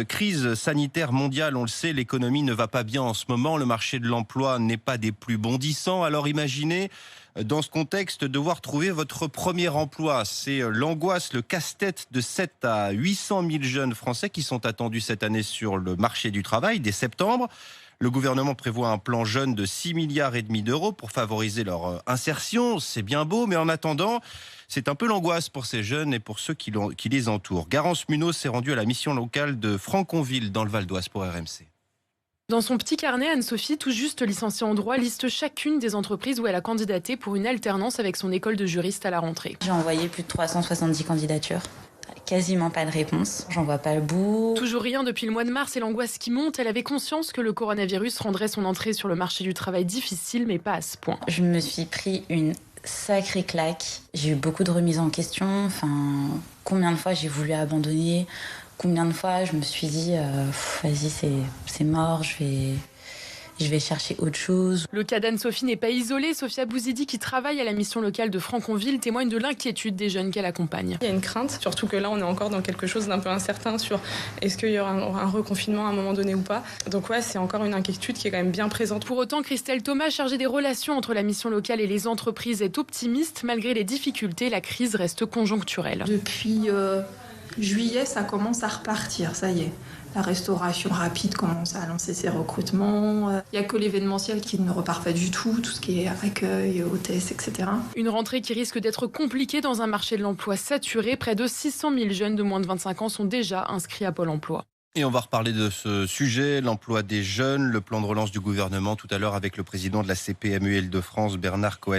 Crise sanitaire mondiale, on le sait, l'économie ne va pas bien en ce moment. Le marché de l'emploi n'est pas des plus bondissants. Alors imaginez, dans ce contexte, devoir trouver votre premier emploi. C'est l'angoisse, le casse-tête de 7 à 800 000 jeunes Français qui sont attendus cette année sur le marché du travail dès septembre. Le gouvernement prévoit un plan jeune de 6,5 milliards d'euros pour favoriser leur insertion. C'est bien beau, mais en attendant, c'est un peu l'angoisse pour ces jeunes et pour ceux qui les entourent. Garance Munoz s'est rendue à la mission locale de Franconville, dans le Val d'Oise, pour RMC. Dans son petit carnet, Anne-Sophie, tout juste licenciée en droit, liste chacune des entreprises où elle a candidaté pour une alternance avec son école de juriste à la rentrée. J'ai envoyé plus de 370 candidatures. Quasiment pas de réponse, j'en vois pas le bout. Toujours rien depuis le mois de mars et l'angoisse qui monte. Elle avait conscience que le coronavirus rendrait son entrée sur le marché du travail difficile, mais pas à ce point. Je me suis pris une sacrée claque. J'ai eu beaucoup de remises en question. Combien de fois j'ai voulu abandonner? Combien de fois je me suis dit, vas-y, c'est mort, je vais chercher autre chose. Le cas d'Anne-Sophie n'est pas isolé. Sophia Bouzidi, qui travaille à la mission locale de Franconville, témoigne de l'inquiétude des jeunes qu'elle accompagne. Il y a une crainte, surtout que là on est encore dans quelque chose d'un peu incertain sur est-ce qu'il y aura un reconfinement à un moment donné ou pas. Donc ouais, c'est encore une inquiétude qui est quand même bien présente. Pour autant, Christelle Thomas, chargée des relations entre la mission locale et les entreprises, est optimiste. Malgré les difficultés, la crise reste conjoncturelle. Depuis juillet, ça commence à repartir, ça y est. La restauration rapide commence à lancer ses recrutements. Il n'y a que l'événementiel qui ne repart pas du tout, tout ce qui est accueil, hôtesse, etc. Une rentrée qui risque d'être compliquée dans un marché de l'emploi saturé. Près de 600 000 jeunes de moins de 25 ans sont déjà inscrits à Pôle emploi. Et on va reparler de ce sujet, l'emploi des jeunes, le plan de relance du gouvernement tout à l'heure avec le président de la CPME Île-de-France, Bernard Cohen.